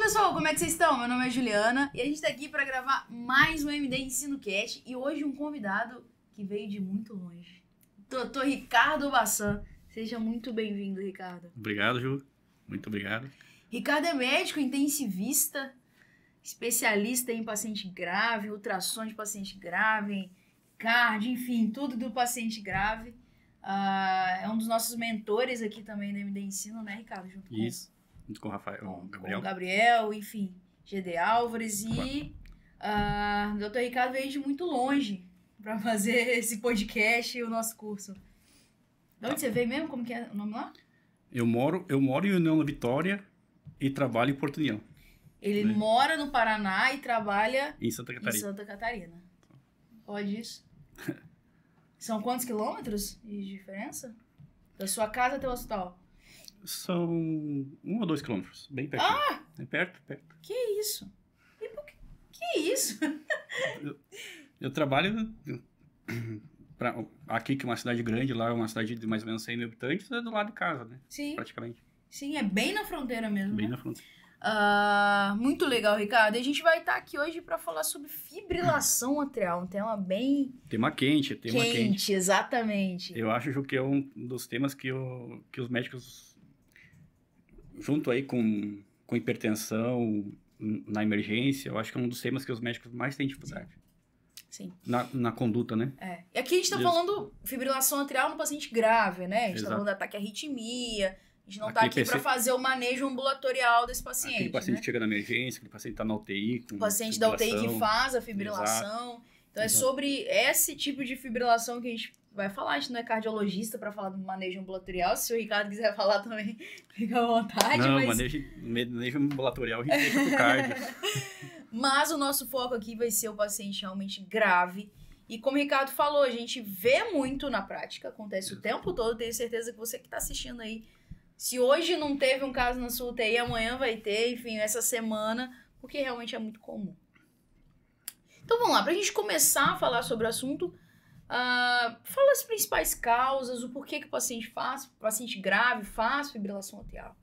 pessoal, como é que vocês estão? Meu nome é Juliana e a gente tá aqui pra gravar mais um MD Ensino Cast e hoje um convidado que veio de muito longe. Doutor Ricardo Bassan. Seja muito bem-vindo, Ricardo. Obrigado, Ju. Muito obrigado. Ricardo é médico intensivista, especialista em paciente grave, ultrassom de paciente grave, cardio, enfim, tudo do paciente grave. É um dos nossos mentores aqui também no MD Ensino, né, Ricardo? Junto com o Rafael, com o Gabriel, enfim, GD Álvares e o Dr. Ricardo veio de muito longe para fazer esse podcast e o nosso curso. De onde você veio mesmo? Como que é o nome lá? Eu moro em União da Vitória e trabalho em Porto União. Ele mora no Paraná e trabalha em Santa Catarina. Pode isso? São quantos quilômetros de diferença? Da sua casa até o hospital? São 1 ou 2 quilômetros, bem perto. Ah! É perto. Que isso? E por que? Que isso? Eu trabalho aqui, que é uma cidade grande, lá é uma cidade de mais ou menos 100 mil habitantes, é do lado de casa, né? Sim. Praticamente. Sim, é bem na fronteira mesmo. Bem né? na fronteira. Muito legal, Ricardo. E a gente vai estar aqui hoje para falar sobre fibrilação atrial, um tema bem... Tema quente. Exatamente. Eu acho, Ju, que é um dos temas que os médicos, junto aí com hipertensão na emergência, eu acho que é um dos temas que os médicos mais têm dificuldade. Sim. Na conduta, né? E aqui a gente tá falando fibrilação atrial no paciente grave, né? A gente tá falando de ataque à arritmia. A gente não tá aqui para fazer o manejo ambulatorial desse paciente. Aquele paciente que chega na emergência, aquele paciente que tá na UTI. O paciente da UTI que faz a fibrilação. Exato. Então é sobre esse tipo de fibrilação que a gente vai falar. A gente não é cardiologista para falar do manejo ambulatorial. Se o Ricardo quiser falar também, fica à vontade. Não, manejo ambulatorial a gente deixa pro cardio. Mas o nosso foco aqui vai ser o paciente realmente grave. E como o Ricardo falou, a gente vê muito na prática, acontece o tempo todo. Tenho certeza que você que tá assistindo aí, se hoje não teve um caso na sua UTI, amanhã vai ter, enfim, essa semana, porque realmente é muito comum. Então vamos lá, pra gente começar a falar sobre o assunto, fala as principais causas, o porquê que o paciente grave faz fibrilação atrial.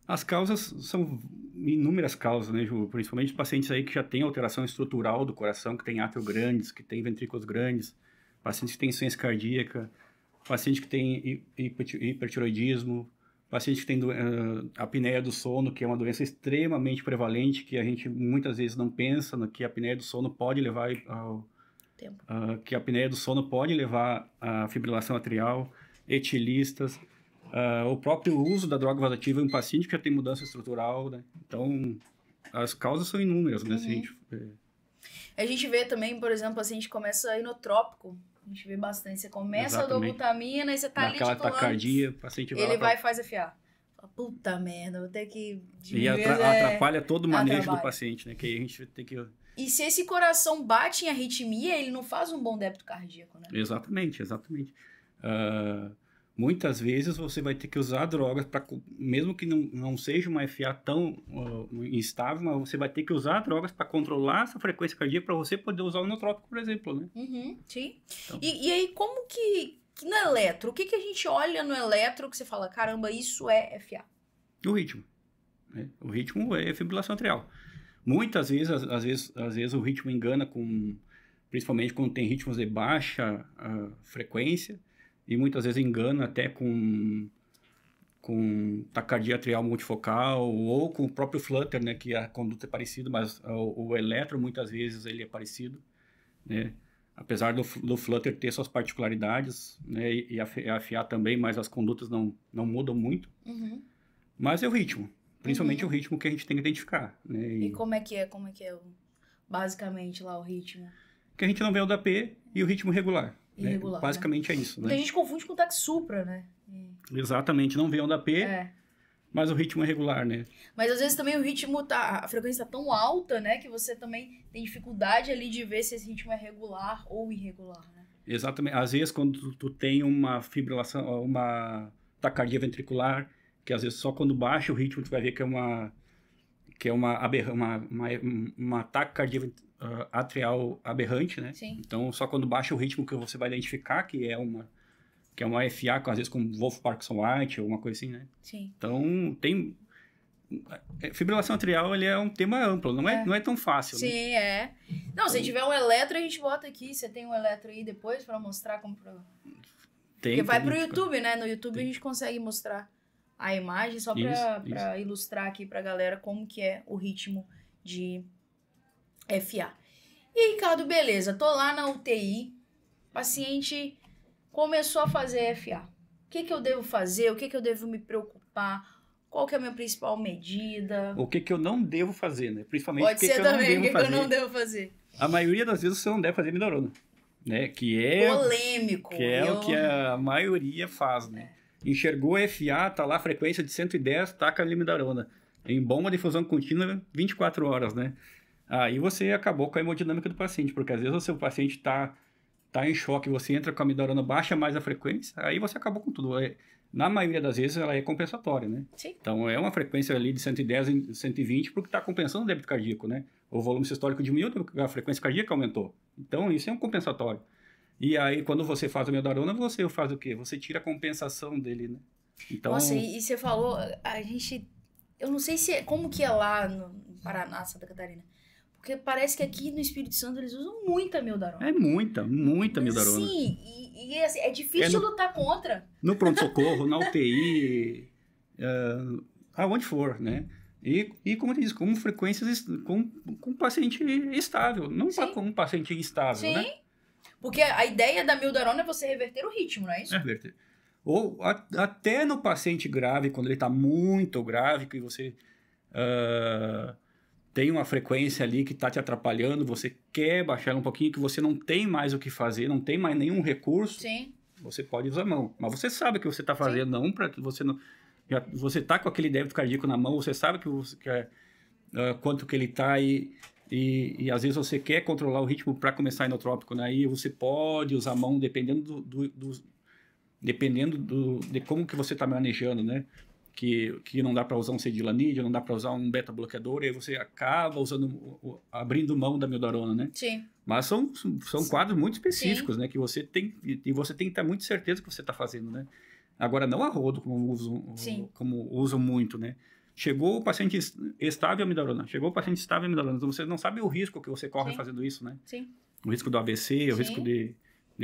As causas são inúmeras causas, né, Ju? Principalmente pacientes aí que já têm alteração estrutural do coração, que tem átrio grandes, que tem ventrículos grandes, pacientes que têm insuficiência cardíaca, paciente que tem hipertiroidismo, paciente que tem apneia do sono, que é uma doença extremamente prevalente, que a gente muitas vezes não pensa que a apneia do sono pode levar que a apneia do sono pode levar à fibrilação atrial, etilistas, o próprio uso da droga vasoativa em um paciente que já tem mudança estrutural, né? Então, as causas são inúmeras, né? A gente vê também, por exemplo, o paciente começa inotrópico. A gente vê bastante. Você começa a dobutamina e você tá ali aquela taquicardia, o paciente vai ele vai e faz FA. Puta merda, vou ter que... E atrapalha todo o manejo do paciente, né? Que aí a gente tem que... E se esse coração bate em arritmia, ele não faz um bom débito cardíaco, né? Exatamente. Muitas vezes você vai ter que usar drogas, mesmo que não seja uma FA tão instável, mas você vai ter que usar drogas para controlar essa frequência cardíaca para você poder usar o inotrópico, por exemplo, né? Sim. Então. E aí, como que no eletro, o que a gente olha no eletro que você fala, caramba, isso é FA? O ritmo. Né? O ritmo é fibrilação atrial. Muitas vezes, às vezes o ritmo engana principalmente quando tem ritmos de baixa frequência, e muitas vezes engana até com taquicardia atrial multifocal ou com o próprio flutter, né, que a conduta é parecida, mas o eletro muitas vezes ele é parecido, né, apesar do flutter ter suas particularidades, né, e a FA também, mas as condutas não mudam muito, mas é o ritmo, principalmente o ritmo que a gente tem que identificar, né, e como é que é basicamente lá o ritmo? Que a gente não vê o DAP e o ritmo regular. Irregular, basicamente né? é isso, né? A gente confunde com o TAC supra, né? Exatamente, não vem onda P, mas o ritmo é regular, né? Mas às vezes também o ritmo a frequência tá tão alta, né? Que você também tem dificuldade ali de ver se esse ritmo é regular ou irregular, né? Exatamente. Às vezes quando tu tem uma fibrilação, uma taquicardia ventricular, que às vezes só quando baixa o ritmo tu vai ver que é uma taquicardia atrial aberrante, né? Sim. Então, só quando baixa o ritmo que você vai identificar que é uma FA, às vezes com Wolff-Parkinson White ou uma coisa assim, né? Sim. Então, tem Fibrilação atrial, ele é um tema amplo, não é tão fácil, né? Sim, Não, se tiver um eletro, a gente bota aqui. Você tem um eletro aí depois pra mostrar como... Porque vai pro YouTube, né? No YouTube a gente consegue mostrar a imagem só pra ilustrar aqui pra galera como que é o ritmo de FA. E aí, Ricardo, beleza. Tô lá na UTI, paciente começou a fazer FA. O que eu devo fazer? O que eu devo me preocupar? Qual que é a minha principal medida? O que eu não devo fazer, né? Principalmente Pode ser também, o que eu não devo fazer. A maioria das vezes você não deve fazer midorona, né? Que é... polêmico. Que é o que a maioria faz, né? Enxergou FA, tá lá a frequência de 110, taca a midorona. Em bomba de difusão contínua, 24 horas, né? Aí você acabou com a hemodinâmica do paciente, porque às vezes o seu paciente tá em choque, você entra com a midorona, baixa mais a frequência, aí você acabou com tudo. Na maioria das vezes, ela é compensatória, né? Sim. Então, é uma frequência ali de 110 em 120, porque está compensando o débito cardíaco, né? O volume sistólico diminuiu, a frequência cardíaca aumentou. Então, isso é um compensatório. E aí, quando você faz a midorona, você faz o quê? Você tira a compensação dele, né? Então... Nossa, e você falou, a gente... Eu não sei como que é lá no Paraná, Santa Catarina. Porque parece que aqui no Espírito Santo eles usam muita mildarona. É muita mildarona. Sim, e assim, é difícil lutar contra. No pronto-socorro, na UTI, aonde for, né? E como eu disse, com frequências, com paciente estável, não com um paciente instável, sim, né? Porque a ideia da mildarona é você reverter o ritmo, não é isso? É reverter. Ou até no paciente grave, quando ele está muito grave, que você... tem uma frequência ali que está te atrapalhando, você quer baixar ela um pouquinho, que você não tem mais o que fazer, não tem mais nenhum recurso, sim, você pode usar a mão. Mas você sabe o que você está fazendo, não para que você não... você está com aquele débito cardíaco na mão, você sabe quanto que ele está e às vezes você quer controlar o ritmo para começar inotrópico, né? Aí você pode usar a mão dependendo de como que você está manejando, né? Que não dá para usar um cedilanide, não dá para usar um beta-bloqueador, e aí você acaba abrindo mão da mildarona, né? Sim. Mas são quadros muito específicos, né? Que você tem que estar muito certeza que você está fazendo, né? Agora, não a rodo, como usam muito, né? Chegou o paciente estável a midorona. Chegou o paciente estável a midorona. Então, você não sabe o risco que você corre fazendo isso, né? Sim. O risco do AVC, o risco de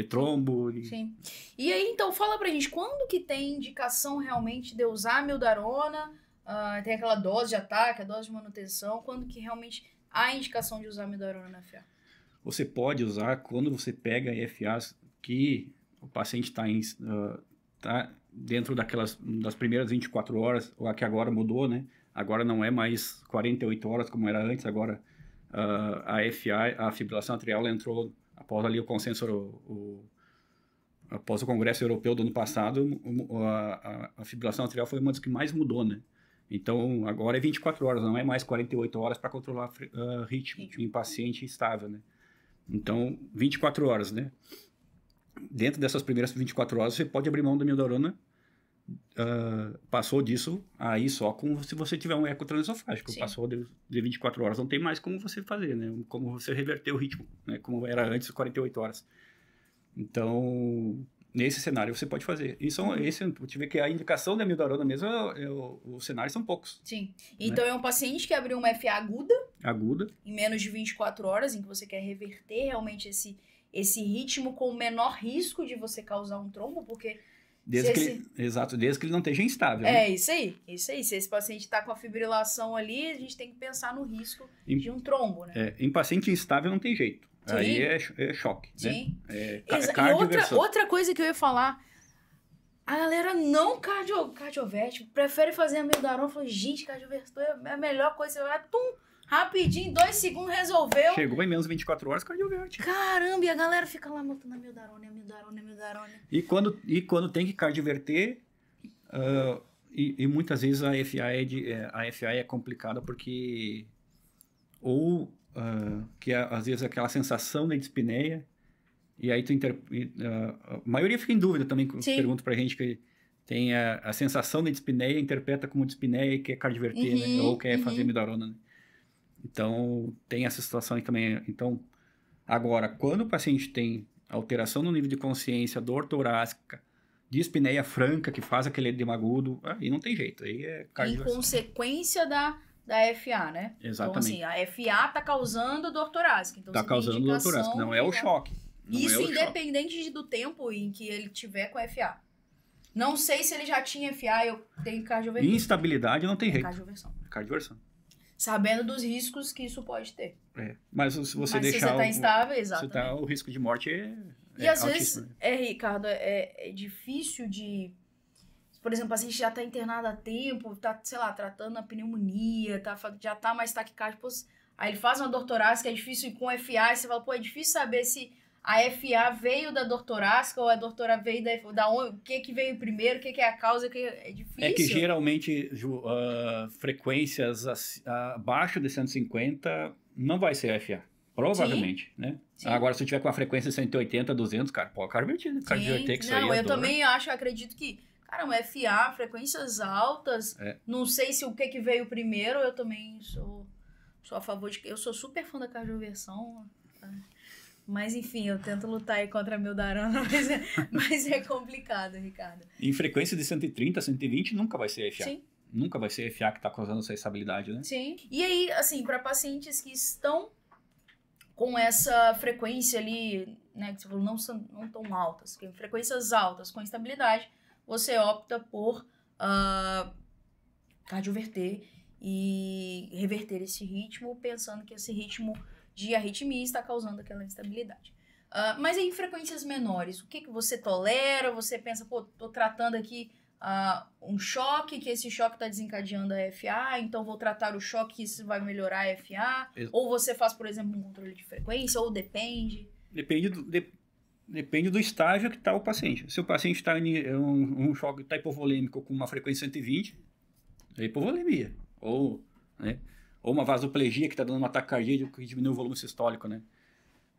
trombo. Sim. E aí, então, fala pra gente, quando que tem indicação realmente de usar a mildarona? Tem aquela dose de ataque, a dose de manutenção. Quando que realmente há indicação de usar a mildarona na FA? Você pode usar quando você pega FAs que o paciente está dentro das primeiras 24 horas, ou a que agora mudou, né? Agora não é mais 48 horas como era antes, agora a FA, a fibrilação atrial, entrou após ali o consenso, após o Congresso Europeu do ano passado, a fibrilação atrial foi uma das que mais mudou, né? Então, agora é 24 horas, não é mais 48 horas para controlar ritmo em paciente estável, né? Então, 24 horas, né? Dentro dessas primeiras 24 horas, você pode abrir mão da mildarona. Passou disso, aí só se você tiver um eco transesofágico. Sim. Passou de 24 horas, não tem mais como você fazer, né? Como você reverter o ritmo, né? Como era antes, 48 horas. Então, nesse cenário você pode fazer. Eu tive que a indicação da mildarona mesmo, os cenários são poucos. Sim. Então, é um paciente que abriu uma FA aguda, em menos de 24 horas, em que você quer reverter realmente esse ritmo com o menor risco de você causar um trombo, porque... Desde que ele não esteja instável. É, né? Isso aí. Se esse paciente está com a fibrilação ali, a gente tem que pensar no risco de um trombo, né? Em paciente instável não tem jeito. Sim. Aí é choque. Sim. Né? E outra coisa que eu ia falar, a galera não cardioverte, prefere fazer a mildarona. Eu falei, gente, cardioverte é a melhor coisa. Você vai, rapidinho, 2 segundos, resolveu. Chegou em menos de 24 horas, cardioverte. Caramba, e a galera fica lá botando a mildarona. E quando tem que cardioverter, e muitas vezes a FA é complicada porque que às vezes aquela sensação de dispneia, e aí a maioria fica em dúvida também, pergunta pra gente que tem a sensação de dispneia, interpreta como dispneia e quer cardioverter, né? Ou quer fazer mildarona, né? Então, tem essa situação aí também. Então, agora, quando o paciente tem alteração no nível de consciência, dor torácica, dispneia franca, que faz aquele edema agudo, aí não tem jeito, aí é Em cardioversão. consequência da FA, né? Exatamente. Então, assim, a FA tá causando dor torácica. Então, Tá você tem causando dor indicação torácica, não é o de- choque. Não Isso é o choque. independente do tempo em que ele tiver com a FA. Não sei se ele já tinha FA, eu tenho cardioversão. Instabilidade não tem jeito. Cardioversão. Cardioversão. Sabendo dos riscos que isso pode ter. É. Mas se você Mas se deixar... você tá instável, você exatamente. tá, o risco de morte E às altíssimo. vezes, Ricardo, é difícil de... Por exemplo, o paciente já tá internado há tempo, tá, sei lá, tratando a pneumonia, já tá mais taquicárdico. Aí ele faz uma dor torácica, é difícil ir com FA, e você fala, pô, é difícil saber se a FA veio da dor torácica ou a dor torácica veio da onde, o que veio primeiro, o que é a causa, é difícil. É que geralmente frequências abaixo de 150 não vai ser FA. Provavelmente, né? Sim. Agora, se tiver com a frequência de 180, 200, cara, pode cardioverter isso aí. Não, eu também acredito que, cara, uma FA, frequências altas, não sei se o que veio primeiro, eu também sou a favor de... Eu sou super fã da cardioversão, tá? Mas, enfim, eu tento lutar aí contra a mildarona, mas é complicado, Ricardo. Em frequência de 130, 120, nunca vai ser FA. Sim. Nunca vai ser FA que está causando essa estabilidade, né? Sim. E aí, assim, para pacientes que estão com essa frequência ali, né, que você falou, não tão altas, que frequências altas com estabilidade, você opta por cardioverter e reverter esse ritmo, pensando que esse ritmo de arritmia está causando aquela instabilidade. Mas em frequências menores, o que você tolera? Você pensa, pô, tô tratando aqui um choque, que esse choque está desencadeando a FA, então vou tratar o choque que isso vai melhorar a FA? Ou você faz, por exemplo, um controle de frequência, ou depende? Depende do estágio que está o paciente. Se o paciente está em um choque hipovolêmico com uma frequência 120, é hipovolemia. Ou uma vasoplegia que está dando um ataque cardíaco que diminui o volume sistólico, né?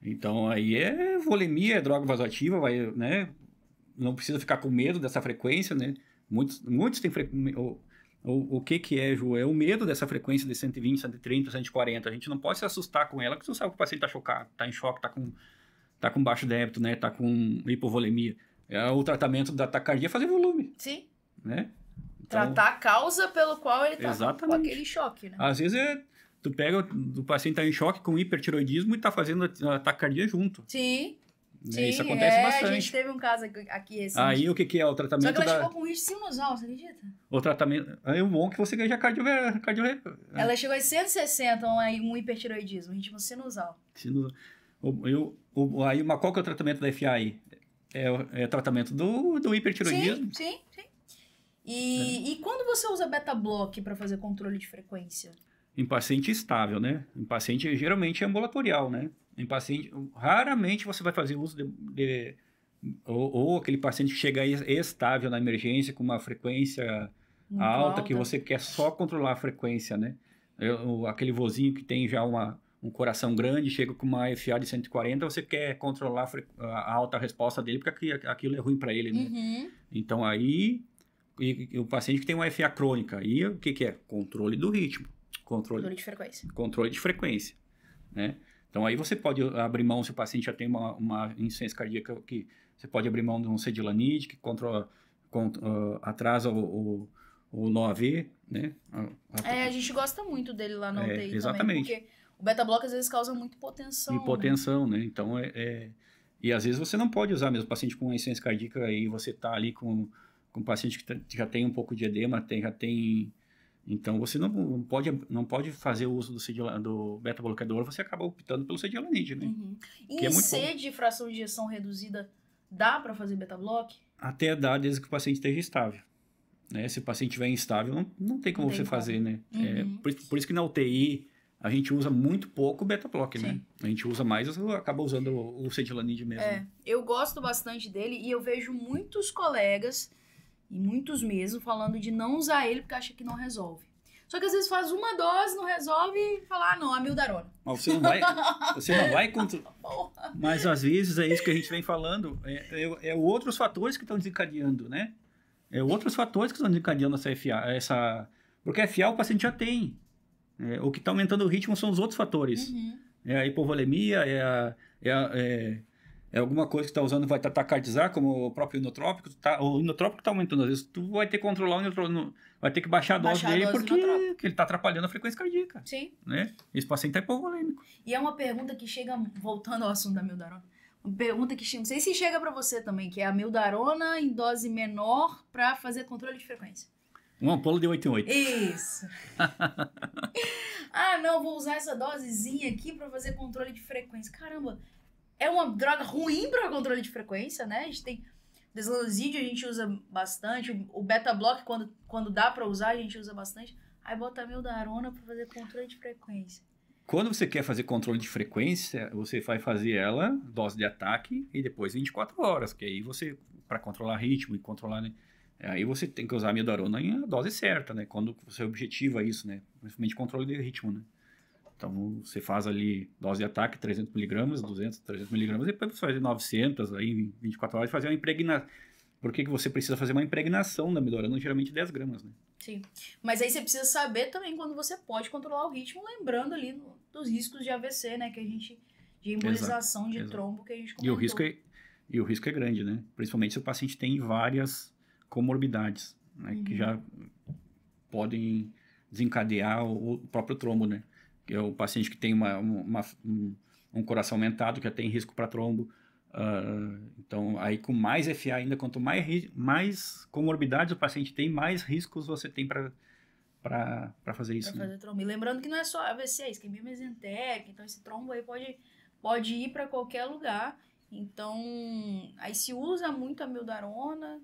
Então, aí é volemia, é droga vasoativa, né? Não precisa ficar com medo dessa frequência, né? Muitos têm o que é, Ju? É o medo dessa frequência de 120, 130, 140. A gente não pode se assustar com ela, porque você sabe que o paciente está chocado, está em choque, está com baixo débito, né? Está com hipovolemia. O tratamento da taquicardia é fazer volume. Sim. Né? Então, tratar a causa pelo qual ele está com aquele choque, né? Às vezes tu pega o paciente tá em choque com hipertiroidismo e tá fazendo a taquicardia junto. Sim. Sim, isso acontece bastante. A gente teve um caso aqui esse. Aí o que é o tratamento? Só que ela chegou com risco sinusal, você acredita? O tratamento. Aí o bom é que você ganha cardio. Ela chegou a 160, um hipertiroidismo, ritmo sinusal. Aí, qual que é o tratamento da FA aí? É o tratamento do hipertiroidismo. Sim. E quando você usa beta-block para fazer controle de frequência? Em paciente estável, né? Em paciente geralmente é ambulatorial, né? Em paciente, raramente você vai fazer uso ou aquele paciente que chega estável na emergência com uma frequência alta, que você quer só controlar a frequência, né? Aquele vozinho que tem já um coração grande, chega com uma FA de 140, você quer controlar a alta resposta dele, porque aquilo é ruim para ele, né? Uhum. Então aí, o paciente que tem uma FA crônica, aí o que é? Controle do ritmo. Controle de frequência. Controle de frequência, né? Então, aí você pode abrir mão, se o paciente já tem uma insuficiência cardíaca, que você pode abrir mão de um cedilanide, que atrasa o NOAV, né? A gente gosta muito dele lá na UTI exatamente. também, porque o beta-bloco às vezes causa muito hipotensão. Hipotensão, né? Então, e às vezes você não pode usar mesmo o paciente com insuficiência cardíaca, aí você está ali com um paciente que já tem um pouco de edema, já tem... Então, você não pode fazer o uso do beta-bloqueador, você acaba optando pelo cedilanide, né? Uhum. E que em de fração de ejeção reduzida, dá para fazer beta-bloque? Até dá, desde que o paciente esteja estável. Né? Se o paciente estiver instável, não tem como você fazer, né? Uhum. Por isso que na UTI a gente usa muito pouco beta-bloque, né? A gente usa mais, acaba usando o cedilanide mesmo. Eu gosto bastante dele e eu vejo muitos colegas... E muitos mesmo falando de não usar ele porque acha que não resolve. Só que às vezes faz uma dose, não resolve e fala, não, amildarona. Mas você não vai controlar. Mas às vezes é isso que a gente vem falando. Outros fatores que estão desencadeando, né? Outros fatores que estão desencadeando essa FA. Porque a FA o paciente já tem. O que está aumentando o ritmo são os outros fatores. Uhum. É a hipovolemia, é é alguma coisa que está usando vai taquicardizar, como o próprio inotrópico. O inotrópico está aumentando. Às vezes tu vai ter que controlar o inotrópico, vai ter que baixar a dose dele porque ele está atrapalhando a frequência cardíaca. Sim. Né? Esse paciente é hipovolêmico. E é uma pergunta que chega, voltando ao assunto da amiodarona, uma pergunta que não sei se chega para você também, que é a amiodarona em dose menor para fazer controle de frequência. Uma ampola de 8 em 8. Isso. Ah, não, vou usar essa dosezinha aqui para fazer controle de frequência. Caramba, é uma droga ruim para controle de frequência, né? A gente tem deslosídeo, a gente usa bastante. O beta-block, quando dá para usar, a gente usa bastante. Aí bota a amiodarona para fazer controle de frequência. Quando você quer fazer controle de frequência, você vai fazer ela, dose de ataque, e depois 24 horas, que aí você, para controlar ritmo e controlar, né? Aí você tem que usar a amiodarona em a dose certa, né? Quando você objetiva isso, né? Principalmente controle de ritmo, né? Então, você faz ali dose de ataque, 300mg, 200, 300mg, depois você faz 900, aí em 24 horas, fazer uma impregnação. Por que você precisa fazer uma impregnação da amiodarona? Geralmente 10 gramas, né? Sim. Mas aí você precisa saber também quando você pode controlar o ritmo, lembrando ali dos riscos de AVC, né? Que a gente... De embolização de trombo que a gente comentou. E o risco é grande, né? Principalmente se o paciente tem várias comorbidades, né? Que já podem desencadear o próprio trombo, né? Que é o paciente que tem um coração aumentado, que já tem risco para trombo. Então, aí com mais FA ainda, quanto mais comorbidades o paciente tem, mais riscos você tem para fazer isso. Para fazer trombo. E lembrando que não é só AVC, é isquemia mesentérica, então esse trombo aí pode ir para qualquer lugar. Então, aí se usa muito a amiodarona,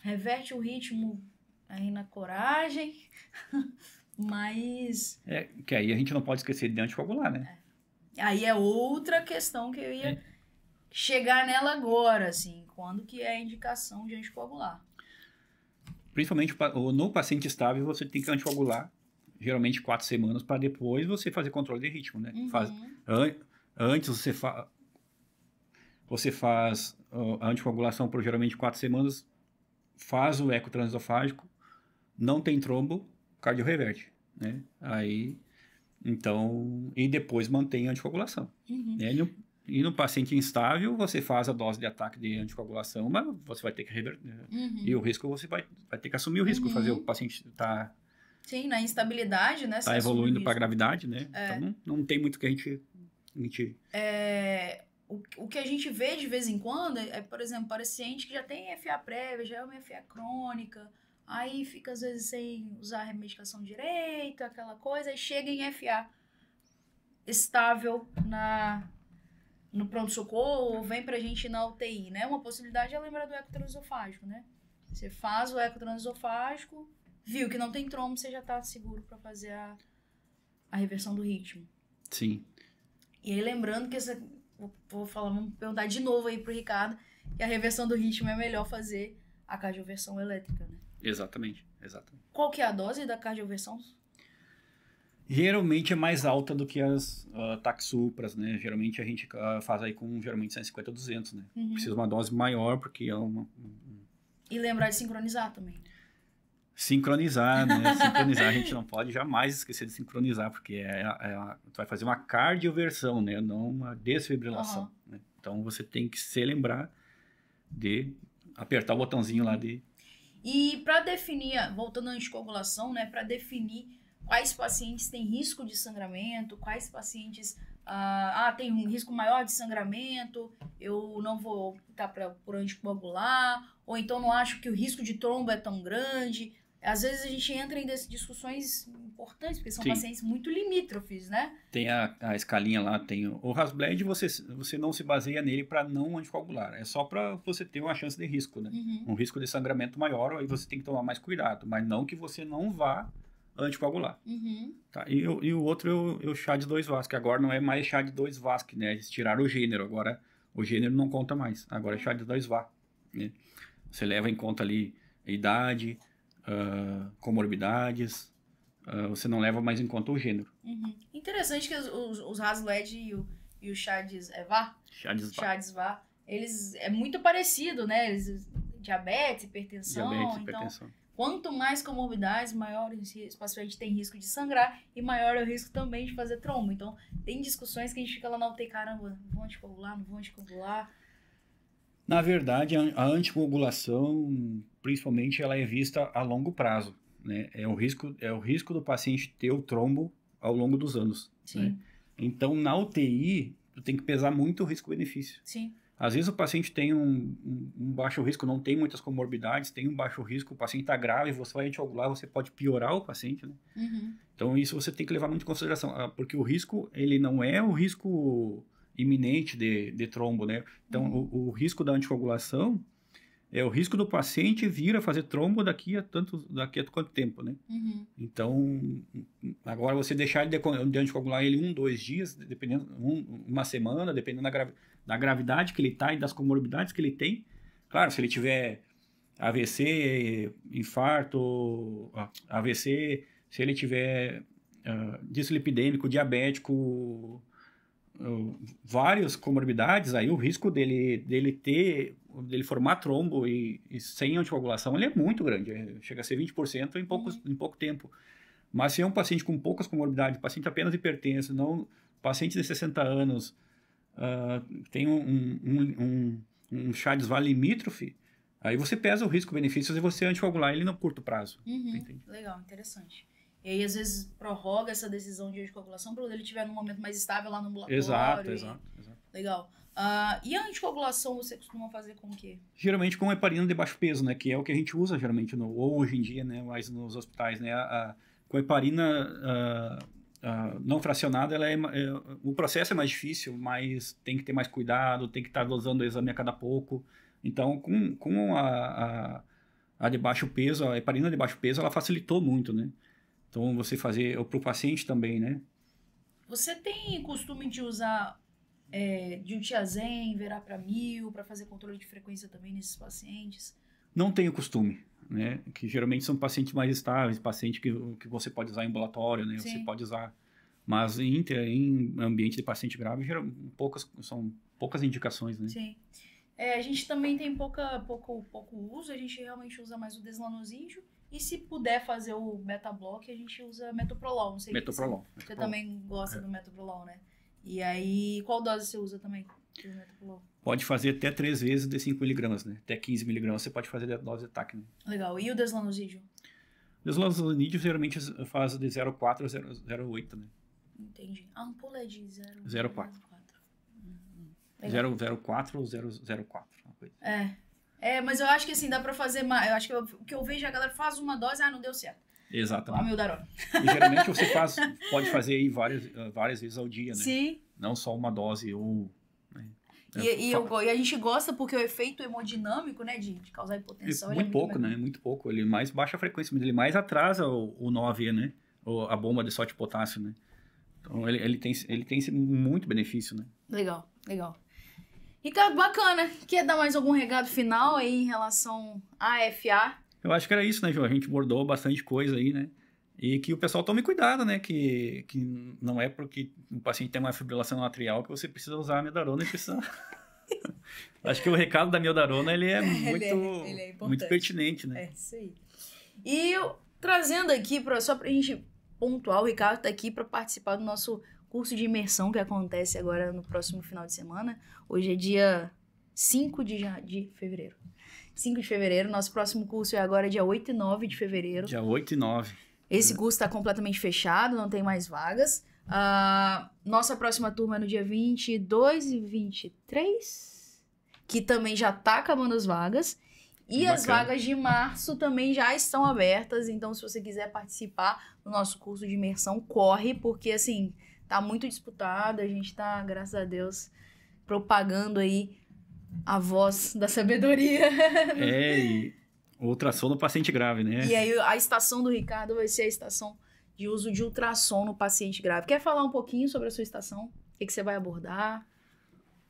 reverte o ritmo aí na coragem, mas... que aí a gente não pode esquecer de anticoagular, né? Aí é outra questão que eu ia chegar nela agora, assim, quando que é a indicação de anticoagular. Principalmente no paciente estável, você tem que anticoagular, geralmente 4 semanas, para depois você fazer controle de ritmo, né? Antes você faz a anticoagulação por geralmente 4 semanas, faz o eco transesofágico, não tem trombo, cardiorreverte, né? Aí, então, e depois mantém a anticoagulação. Né? E no paciente instável, você faz a dose de ataque de anticoagulação, mas você vai ter que reverter. E o risco, você vai ter que assumir o risco, fazer o paciente estar... Sim, na instabilidade, né? Está evoluindo para a gravidade, né? Então, não tem muito que a gente... O que a gente vê de vez em quando é, por exemplo, paciente que já tem FA prévia, já é uma FA crônica, aí fica às vezes sem usar a medicação direita, aquela coisa, aí chega em FA estável no pronto-socorro, ou vem pra gente na UTI, né? Uma possibilidade é lembrar do eco transesofágico, né? Você faz o eco transesofágico, viu que não tem trombo, você já tá seguro pra fazer a reversão do ritmo. Sim. E aí lembrando que vamos perguntar de novo aí pro Ricardo, que a reversão do ritmo é melhor fazer a cardioversão elétrica, né? Exatamente. Qual que é a dose da cardioversão? Geralmente é mais alta do que as taxupras, né? Geralmente a gente faz aí com 150 a 200, né? Precisa de uma dose maior, porque é uma... E lembrar de sincronizar também. Sincronizar, né? Sincronizar, a gente não pode jamais esquecer de sincronizar, porque tu vai fazer uma cardioversão, né? Não uma desfibrilação. Né? Então, você tem que se lembrar de apertar o botãozinho lá de... E para definir, voltando à anticoagulação, né? Para definir quais pacientes têm risco de sangramento, quais pacientes tem um risco maior de sangramento, eu não vou optar por anticoagular, ou então não acho que o risco de trombo é tão grande. Às vezes a gente entra em discussões importantes, porque são pacientes muito limítrofes, né? Tem a escalinha lá, tem o Hasbled, você não se baseia nele para não anticoagular. É só para você ter uma chance de risco, né? Um risco de sangramento maior, aí você tem que tomar mais cuidado. Mas não que você não vá anticoagular. Tá? E o outro é o chá de 2-VASC, que agora não é mais chá de 2-VASC, né? Eles tiraram o gênero, agora o gênero não conta mais. Agora é chá de 2-VASC. Né? Você leva em conta ali a idade, comorbidades, você não leva mais em conta o gênero. Interessante que os Hasbled e o chá de VAR, eles é muito parecido, né? Eles, diabetes, hipertensão. Quanto mais comorbidades, maior o paciente tem risco de sangrar e maior é o risco também de fazer trombo. Então, tem discussões que a gente fica lá na UTI, caramba, vou anticoagular, não vou anticoagular. Na verdade, a anticoagulação, principalmente, ela é vista a longo prazo, né? É o risco do paciente ter o trombo ao longo dos anos, Sim. né? Então, na UTI, tu tem que pesar muito o risco-benefício. Sim. Às vezes o paciente tem um baixo risco, não tem muitas comorbidades, tem um baixo risco, o paciente está grave, você vai anticoagular, você pode piorar o paciente, né? Uhum. Então, isso você tem que levar muito em consideração, porque o risco, ele não é o risco iminente de trombo, né? Então, o risco da anticoagulação é o risco do paciente vir a fazer trombo daqui a quanto tempo, né? Uhum. Então, agora você deixar de anticoagular ele 1, 2 dias, dependendo, uma semana, dependendo da gravidade que ele está e das comorbidades que ele tem. Claro, se ele tiver AVC, infarto, AVC, se ele tiver dislipidêmico, diabético, várias comorbidades, aí o risco dele formar trombo e sem anticoagulação, ele é muito grande, chega a ser 20% em pouco tempo. Mas se é um paciente com poucas comorbidades, paciente apenas hipertenso, não, paciente de 60 anos, tem um Chades-Valle limítrofe, aí você pesa o risco-benefício e você anticoagular ele no curto prazo. Legal, interessante. E aí, às vezes, prorroga essa decisão de anticoagulação para quando ele estiver num momento mais estável lá no ambulatório. Exato. Legal. E a anticoagulação você costuma fazer com o quê? Geralmente com heparina de baixo peso, né? Que é o que a gente usa geralmente, ou hoje em dia, né? Mais nos hospitais, né? Com heparina não fracionada, o processo é mais difícil, mas tem que ter mais cuidado, tem que estar dosando o exame a cada pouco. Então, com a de baixo peso, a heparina de baixo peso, ela facilitou muito, né? Então, você fazer para o paciente também, né? Você tem costume de usar diltiazem, verapamil, para fazer controle de frequência também nesses pacientes? Não tenho costume, né? Que geralmente são pacientes mais estáveis, paciente que você pode usar em ambulatório, né? Sim. Você pode usar. Mas em ambiente de paciente grave, são poucas indicações, né? Sim. A gente também tem pouco uso, a gente realmente usa mais o deslanosídeo. E se puder fazer o metablock, a gente usa metoprolol. Não sei Metoprolol. Você também gosta do metoprolol, né? E aí, qual dose você usa também do metoprolol? Pode fazer até 3 vezes de 5 mg, né? Até 15 mg você pode fazer a dose de TAC, né? Legal. E o deslanosídeo? O deslanosídeo geralmente faz de 0,4 a 0,8, né? Entendi. A ampola é de 0,4. 0,04 ou 0,04. Mas eu acho que assim, dá pra fazer mais. Eu acho que o que eu vejo a galera faz uma dose, não deu certo. Exatamente. Amiodarona. E geralmente você pode fazer aí várias vezes ao dia, né? Sim. Não só uma dose ou... Né? E a gente gosta porque o efeito hemodinâmico, né, de causar hipotensão... Muito pouco, né? Muito pouco. Ele mais baixa a frequência, mas ele mais atrasa o 9, né? A bomba de sódio e potássio, né? Então ele tem muito benefício, né? Legal. Ricardo, bacana. Quer dar mais algum recado final aí em relação à FA? Eu acho que era isso, né, João? A gente abordou bastante coisa aí, né? E que o pessoal tome cuidado, né? Que não é porque o paciente tem uma fibrilação atrial que você precisa usar a amiodarona e precisa... Acho que o recado da amiodarona, ele é muito pertinente, né? É isso aí. E trazendo aqui, só pra gente pontuar, o Ricardo tá aqui para participar do nosso curso de imersão que acontece agora no próximo final de semana. Hoje é dia 5 de fevereiro. 5 de fevereiro. Nosso próximo curso é agora dia 8 e 9 de fevereiro. Dia 8 e 9. Esse curso está completamente fechado, não tem mais vagas. Nossa próxima turma é no dia 22 e 23, que também já está acabando as vagas. E as vagas de março também já estão abertas. Então, se você quiser participar do nosso curso de imersão, corre, porque assim... Tá muito disputado, a gente tá, graças a Deus, propagando aí a voz da sabedoria. E ultrassom no paciente grave, né? E aí a estação do Ricardo vai ser a estação de uso de ultrassom no paciente grave. Quer falar um pouquinho sobre a sua estação? O que você vai abordar?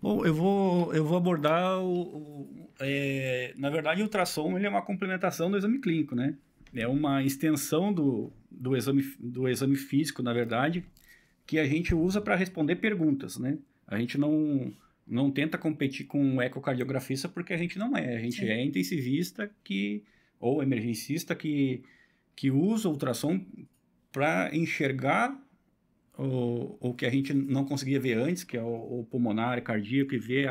Bom, eu vou abordar na verdade, o ultrassom ele é uma complementação do exame clínico, né? É uma extensão do exame físico, na verdade, que a gente usa para responder perguntas, né? A gente não tenta competir com um ecocardiografista porque a gente não é. A gente é intensivista ou emergencista que usa o ultrassom para enxergar o que a gente não conseguia ver antes, que é o pulmonar, cardíaco, e ver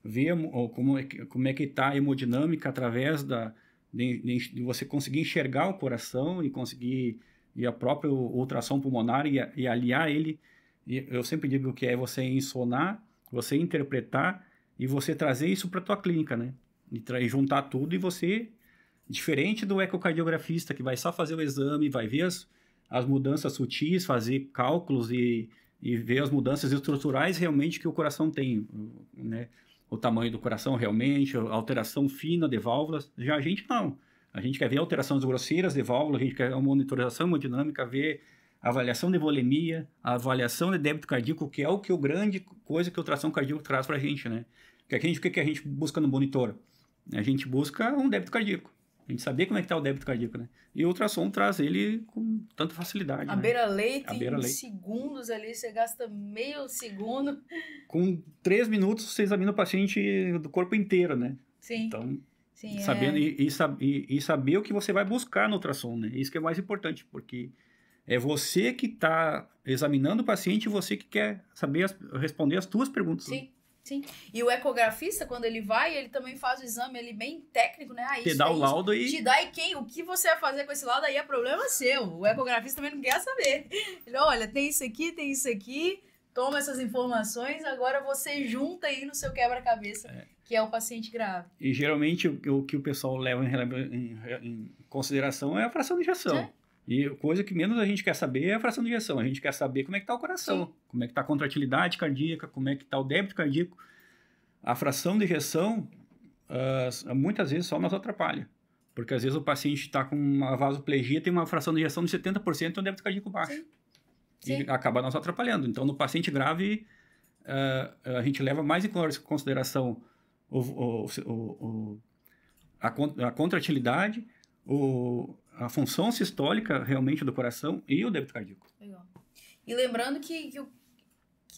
ver como é que está a hemodinâmica através de você conseguir enxergar o coração e conseguir e a própria ultrassom pulmonar e aliar ele. E eu sempre digo que é você ensonar, você interpretar e você trazer isso para a tua clínica, né? E juntar tudo e você, diferente do ecocardiografista que vai só fazer o exame, vai ver as mudanças sutis, fazer cálculos e ver as mudanças estruturais realmente que o coração tem, né? O tamanho do coração realmente, a alteração fina de válvulas. Já a gente não. A gente quer ver alterações grosseiras de válvula, a gente quer uma monitorização hemodinâmica, ver a avaliação de volemia, a avaliação de débito cardíaco, que é o grande coisa que o ultrassom cardíaco traz para a gente, né? O que a gente busca no monitor? A gente busca um débito cardíaco. A gente saber como é que está o débito cardíaco, né? E o ultrassom traz ele com tanta facilidade. A né? beira-leite, em segundos ali, você gasta meio segundo. Com 3 minutos, você examina o paciente do corpo inteiro, né? Sim. Então, sim, sabendo, e saber o que você vai buscar no ultrassom, né? Isso que é mais importante, porque é você que está examinando o paciente e você que quer saber responder as tuas perguntas. Sim. Né? Sim, e o ecografista, quando ele vai, ele também faz o exame ali bem técnico, né? Te dá o laudo e... Te dá o que você vai fazer com esse laudo aí é problema seu. O ecografista também não quer saber. Ele, olha, tem isso aqui, toma essas informações, agora você junta aí no seu quebra-cabeça, que é o paciente grave. E geralmente o que o pessoal leva em consideração é a fração de ejeção. E coisa que menos a gente quer saber é a fração de ejeção. A gente quer saber como é que está o coração, sim, como é que está a contratilidade cardíaca, como é que está o débito cardíaco. A fração de ejeção, muitas vezes, só nos atrapalha. Porque às vezes o paciente está com uma vasoplegia, tem uma fração de ejeção de 70% e um débito cardíaco baixo. Sim. Sim. E acaba nos atrapalhando. Então, no paciente grave, a gente leva mais em consideração a contratilidade, a função sistólica realmente do coração e o débito cardíaco. Legal. E lembrando que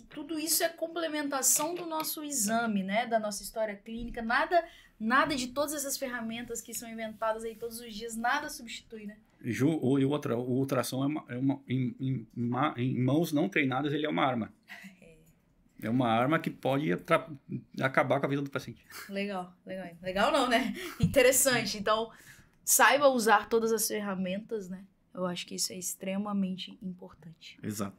tudo isso é complementação do nosso exame, né? Da nossa história clínica. Nada de todas essas ferramentas que são inventadas aí todos os dias, nada substitui, né? Ju, o ultrassom em mãos não treinadas, ele é uma arma. É uma arma que pode acabar com a vida do paciente. Legal. Legal não, né? Interessante. Então, saiba usar todas as ferramentas, né? Eu acho que isso é extremamente importante. Exato.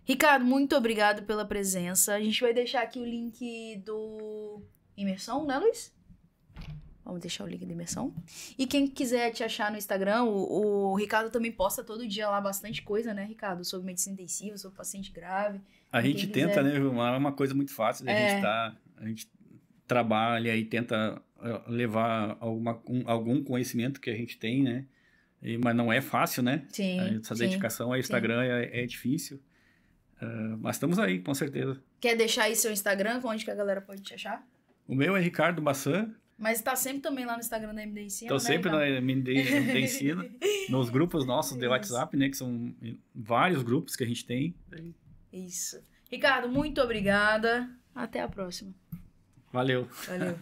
Ricardo, muito obrigado pela presença. A gente vai deixar aqui o link do Imersão, né, Luiz? Vamos deixar o link da Imersão. E quem quiser te achar no Instagram, o Ricardo também posta todo dia lá bastante coisa, né, Ricardo? Sobre medicina intensiva, sobre paciente grave. A gente tenta, né? É uma coisa muito fácil. A gente trabalha e tenta levar algum conhecimento que a gente tem, né? Mas não é fácil, né? Sim. Essa dedicação ao Instagram é difícil. Mas estamos aí, com certeza. Quer deixar aí seu Instagram? Onde que a galera pode te achar? O meu é Ricardo Bassan. Mas está sempre também lá no Instagram da MD Ensina, Estou sempre na MD Ensina, nos grupos nossos de WhatsApp, né? Que são vários grupos que a gente tem. Isso. Ricardo, muito obrigada. Até a próxima. Valeu. Valeu.